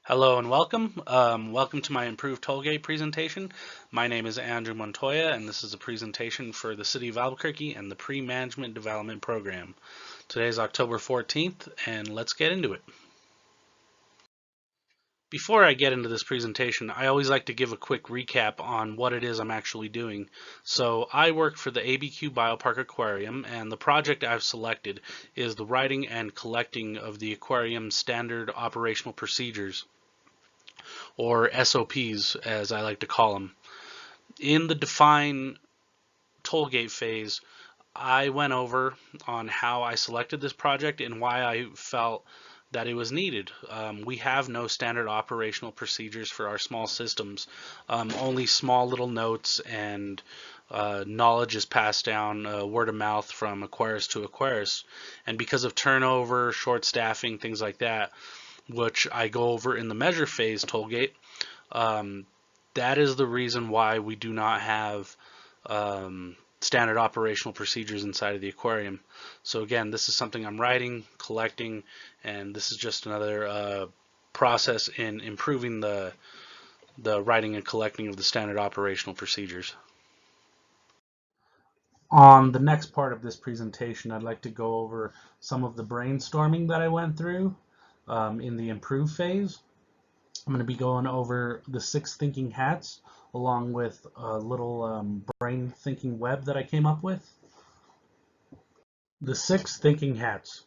Hello and welcome. Welcome to my improved Tollgate presentation. My name is Andrew Montoya, and this is a presentation for the City of Albuquerque and the Pre-Management Development Program. Today is October 14th, and let's get into it. Before I get into this presentation, I always like to give a quick recap on what it is I'm actually doing. So I work for the ABQ Biopark Aquarium, and the project I've selected is the writing and collecting of the aquarium's standard operational procedures, or SOPs as I like to call them. In the define tollgate phase, I went over on how I selected this project and why I felt that it was needed. We have no standard operational procedures for our small systems, only small little notes and knowledge is passed down word of mouth from aquarist to aquarist. And because of turnover, short staffing, things like that, which I go over in the measure phase tollgate, um, that is the reason why we do not have standard operational procedures inside of the aquarium. So again, this is something I'm writing, collecting, and this is just another process in improving the writing and collecting of the standard operational procedures. On the next part of this presentation, I'd like to go over some of the brainstorming that I went through in the improve phase. I'm going to be going over the 6 thinking hats along with a little brain thinking web that I came up with. The 6 thinking hats.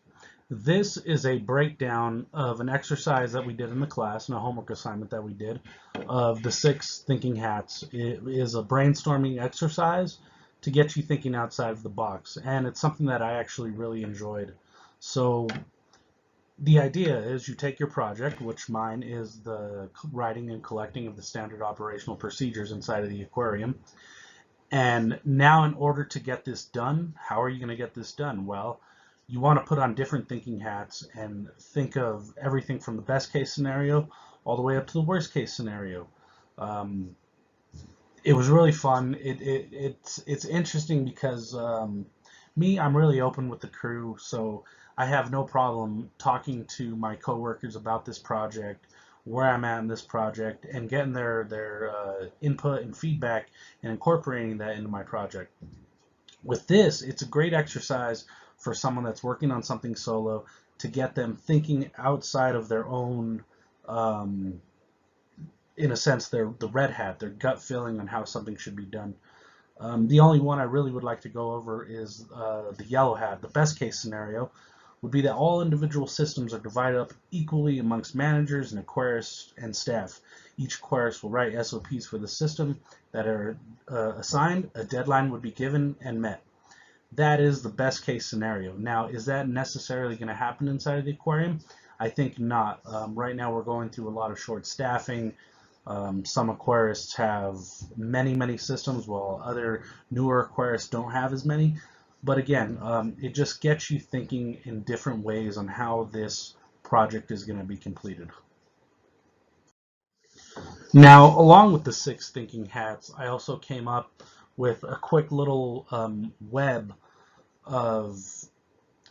This is a breakdown of an exercise that we did in the class and a homework assignment that we did of the 6 thinking hats. It is a brainstorming exercise to get you thinking outside of the box, and it's something that I actually really enjoyed. So the idea is you take your project, which mine is the writing and collecting of the standard operational procedures inside of the aquarium. And now in order to get this done, how are you going to get this done? Well, you want to put on different thinking hats and think of everything from the best case scenario all the way up to the worst case scenario. It was really fun. It's interesting because I'm really open with the crew, so I have no problem talking to my coworkers about this project, where I'm at in this project, and getting their input and feedback and incorporating that into my project. With this, it's a great exercise for someone that's working on something solo to get them thinking outside of their own, in a sense, the red hat, their gut feeling on how something should be done. The only one I really would like to go over is the yellow hat. The best case scenario would be that all individual systems are divided up equally amongst managers and aquarists and staff. Each aquarist will write SOPs for the system that are assigned. A deadline would be given and met. That is the best case scenario. Now, is that necessarily going to happen inside of the aquarium? I think not. Right now we're going through a lot of short staffing. Some aquarists have many systems, while other newer aquarists don't have as many. But again, it just gets you thinking in different ways on how this project is going to be completed. Now, along with the 6 thinking hats, I also came up with a quick little web of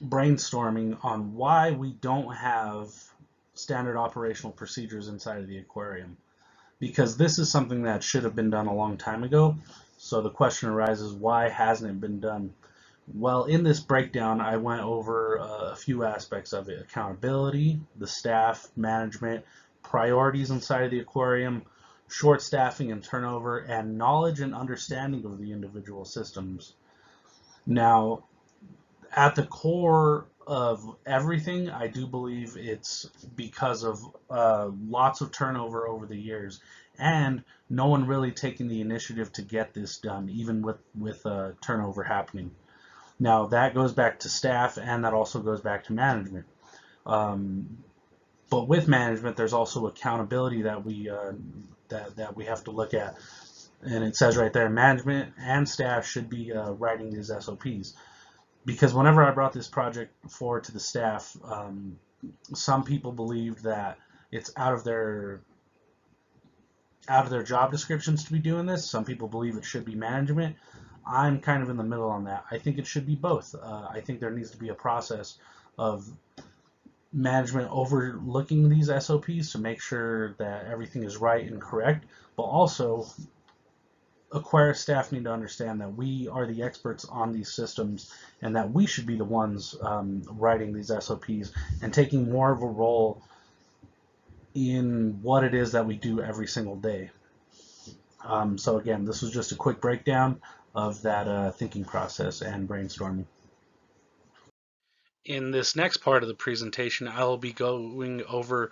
brainstorming on why we don't have standard operational procedures inside of the aquarium. Because this is something that should have been done a long time ago. So the question arises, why hasn't it been done? Well, in this breakdown, I went over a few aspects of it: accountability, the staff, management, priorities inside of the aquarium, short staffing and turnover, and knowledge and understanding of the individual systems. Now, at the core of everything, I do believe it's because of lots of turnover over the years and no one really taking the initiative to get this done, even with turnover happening. Now, that goes back to staff, and that also goes back to management. But with management, there's also accountability that we have to look at. And it says right there, management and staff should be writing these SOPs. Because whenever I brought this project forward to the staff, some people believed that it's out of their job descriptions to be doing this. Some people believe it should be management. I'm kind of in the middle on that. I think it should be both. I think there needs to be a process of management overlooking these SOPs to make sure that everything is right and correct, but also Aquarius staff need to understand that we are the experts on these systems and that we should be the ones writing these SOPs and taking more of a role in what it is that we do every single day. So again, this was just a quick breakdown of that thinking process and brainstorming. In this next part of the presentation, I will be going over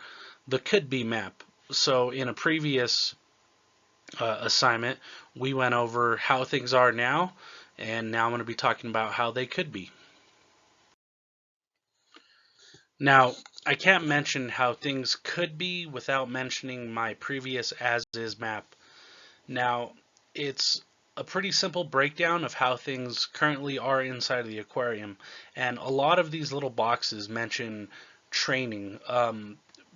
the could be map. So in a previous assignment, we went over how things are now, and now I'm going to be talking about how they could be. Now, I can't mention how things could be without mentioning my previous as-is map. Now, it's a pretty simple breakdown of how things currently are inside of the aquarium, and a lot of these little boxes mention training.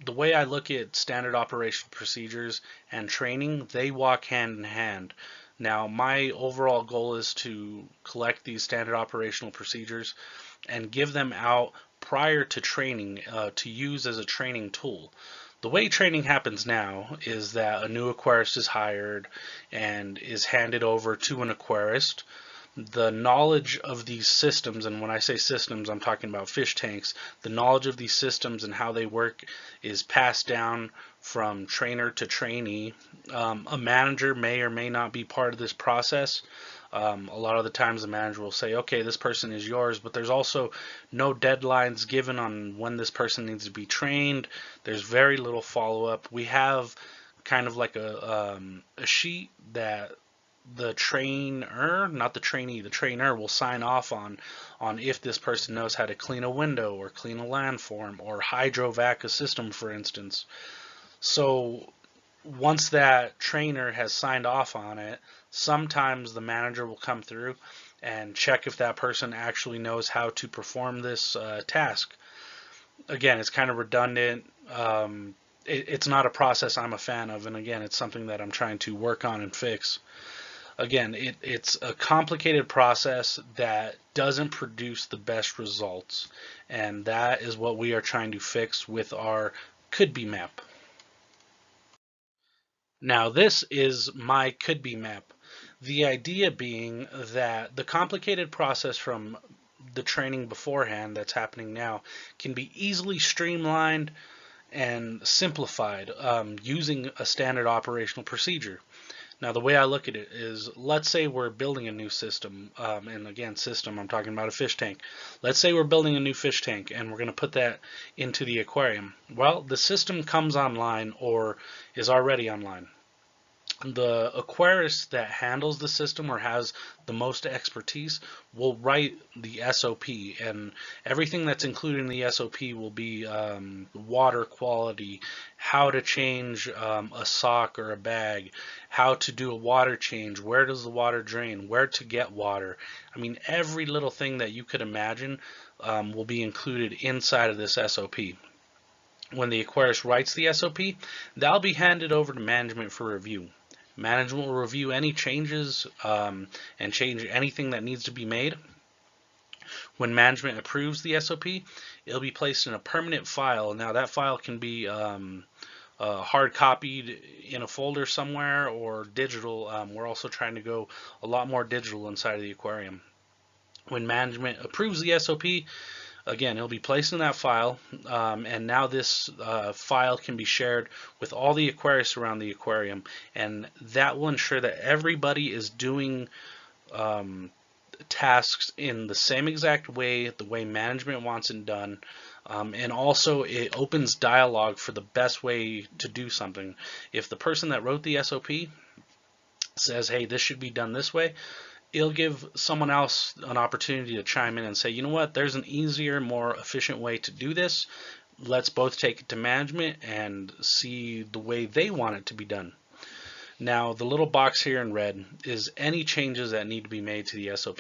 The way I look at standard operational procedures and training, they walk hand in hand. Now, my overall goal is to collect these standard operational procedures and give them out prior to training to use as a training tool. The way training happens now is that a new aquarist is hired and is handed over to an aquarist. The knowledge of these systems, and when I say systems, I'm talking about fish tanks, the knowledge of these systems and how they work is passed down from trainer to trainee. A manager may or may not be part of this process. A lot of the times the manager will say, okay, this person is yours, but there's also no deadlines given on when this person needs to be trained. There's very little follow-up. We have kind of like a sheet that the trainer, not the trainee, the trainer will sign off on if this person knows how to clean a window or clean a landform or hydrovac a system, for instance. So once that trainer has signed off on it, sometimes the manager will come through and check if that person actually knows how to perform this task. Again, it's kind of redundant. It's not a process I'm a fan of, and again, it's something that I'm trying to work on and fix. Again, it's a complicated process that doesn't produce the best results, and that is what we are trying to fix with our could be map. Now, this is my could be map. The idea being that the complicated process from the training beforehand that's happening now can be easily streamlined and simplified using a standard operational procedure. Now, the way I look at it is, let's say we're building a new system, and again, system, I'm talking about a fish tank. Let's say we're building a new fish tank, and we're going to put that into the aquarium. Well, the system comes online or is already online. The aquarist that handles the system or has the most expertise will write the SOP, and everything that's included in the SOP will be water quality, how to change a sock or a bag, how to do a water change, where does the water drain, where to get water. I mean, every little thing that you could imagine will be included inside of this SOP. When the aquarist writes the SOP, that'll be handed over to management for review. Management will review any changes and change anything that needs to be made. When management approves the SOP, it'll be placed in a permanent file. Now that file can be hard copied in a folder somewhere or digital. We're also trying to go a lot more digital inside of the aquarium. When management approves the SOP, again, it'll be placed in that file, and now this file can be shared with all the aquarists around the aquarium, and that will ensure that everybody is doing tasks in the same exact way, the way management wants it done, and also it opens dialogue for the best way to do something. If the person that wrote the SOP says, hey, this should be done this way, it'll give someone else an opportunity to chime in and say, you know what, there's an easier, more efficient way to do this. Let's both take it to management and see the way they want it to be done. Now, the little box here in red is any changes that need to be made to the SOP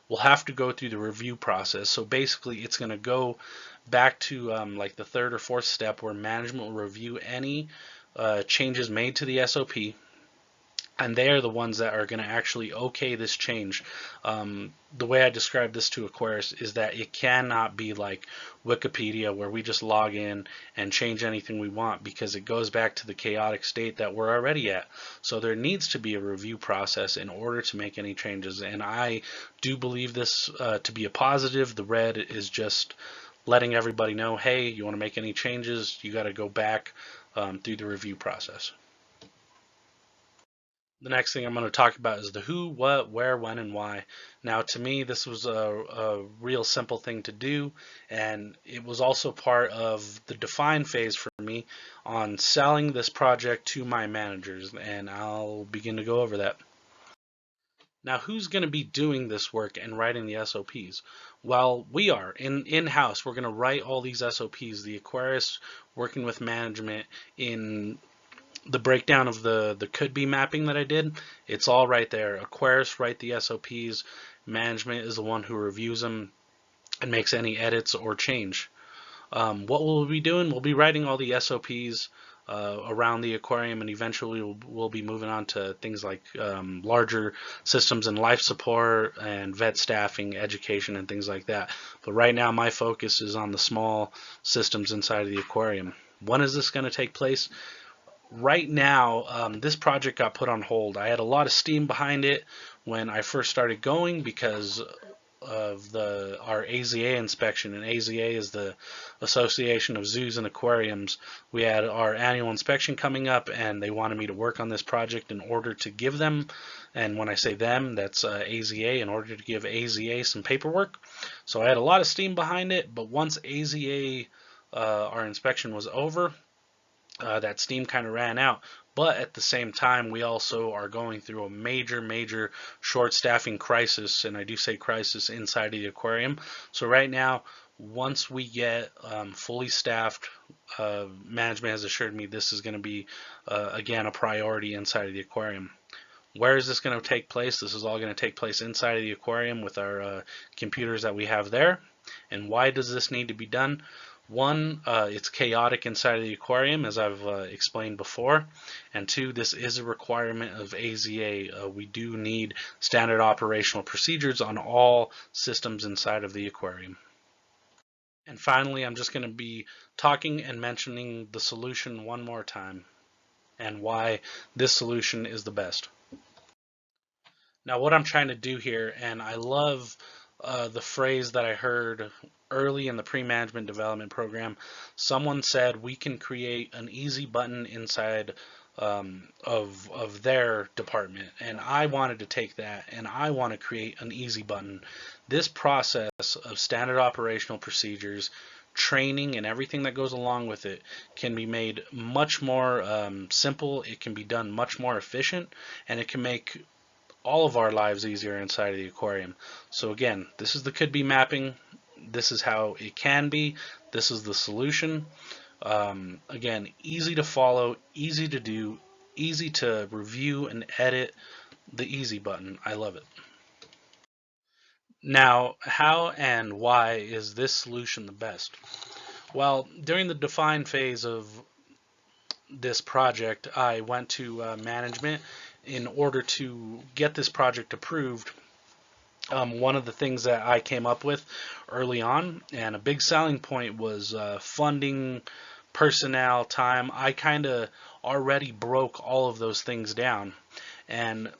will have to go through the review process. So basically, it's going to go back to like the third or fourth step where management will review any changes made to the SOP. and they are the ones that are going to actually okay this change. The way I describe this to Aquarius is that it cannot be like Wikipedia where we just log in and change anything we want, because it goes back to the chaotic state that we're already at. So there needs to be a review process in order to make any changes, and I do believe this to be a positive. The red is just letting everybody know, hey, you want to make any changes, you got to go back through the review process. The next thing I'm going to talk about is the who, what, where, when, and why. Now, to me, this was a real simple thing to do, and it was also part of the define phase for me on selling this project to my managers, and I'll begin to go over that. Now, who's going to be doing this work and writing the SOPs? Well, we are in-house. We're going to write all these SOPs. The Aquarius working with management in the breakdown of the could be mapping that I did, it's all right there. Aquarius write the SOPs, management is the one who reviews them and makes any edits or change. What we'll be doing, we'll be writing all the SOPs around the aquarium, and eventually we'll be moving on to things like larger systems and life support and vet staffing, education, and things like that. But right now my focus is on the small systems inside of the aquarium. When is this going to take place? Right now, this project got put on hold. I had a lot of steam behind it when I first started going because of our AZA inspection, and AZA is the Association of Zoos and Aquariums. We had our annual inspection coming up, and they wanted me to work on this project in order to give them, and when I say them, that's AZA, in order to give AZA some paperwork. So I had a lot of steam behind it, but once AZA, our inspection was over, that steam kind of ran out. But at the same time, we also are going through a major short staffing crisis, and I do say crisis, inside of the aquarium. So right now, once we get fully staffed, management has assured me this is going to be again a priority inside of the aquarium. Where is this going to take place? This is all going to take place inside of the aquarium with our computers that we have there. And why does this need to be done? One, it's chaotic inside of the aquarium, as I've explained before. And two, this is a requirement of AZA. We do need standard operational procedures on all systems inside of the aquarium. And finally, I'm just going to be talking and mentioning the solution one more time and why this solution is the best. Now, what I'm trying to do here, and I love the phrase that I heard early in the pre-management development program. Someone said we can create an easy button inside of their department, and I wanted to take that and I want to create an easy button. This process of standard operational procedures, training, and everything that goes along with it can be made much more simple. It can be done much more efficient, and it can make all of our lives easier inside of the aquarium. So again, this is the could be mapping. This is how it can be. This is the solution. Again, easy to follow, easy to do, easy to review and edit. The easy button. I love it. Now, how and why is this solution the best? Well, during the define phase of this project, I went to management in order to get this project approved. One of the things that I came up with early on, and a big selling point, was funding, personnel, time. I kind of already broke all of those things down, and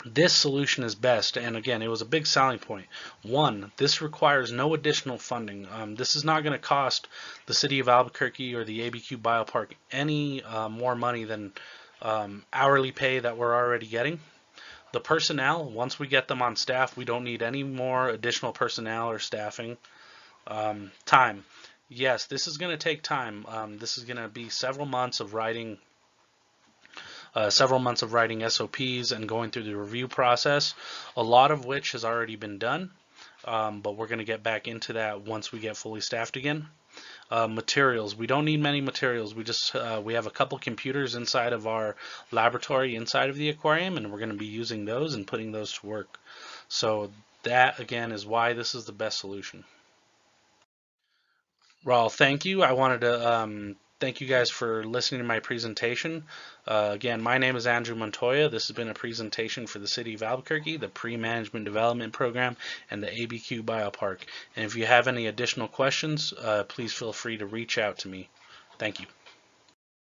this solution is best. And again, it was a big selling point. One, this requires no additional funding. This is not going to cost the city of Albuquerque or the ABQ Biopark any more money than hourly pay that we're already getting. The personnel, once we get them on staff, we don't need any more additional personnel or staffing. Time. Yes, this is going to take time. This is going to be several months of writing SOPs and going through the review process, a lot of which has already been done, but we're going to get back into that once we get fully staffed again. Materials. We don't need many materials. We have a couple computers inside of our laboratory inside of the aquarium, and we're going to be using those and putting those to work. So that again is why this is the best solution. Well, thank you. I wanted to thank you guys for listening to my presentation. Again, my name is Andrew Montoya. This has been a presentation for the City of Albuquerque, the Pre-Management Development Program, and the ABQ Biopark. And if you have any additional questions, please feel free to reach out to me. Thank you.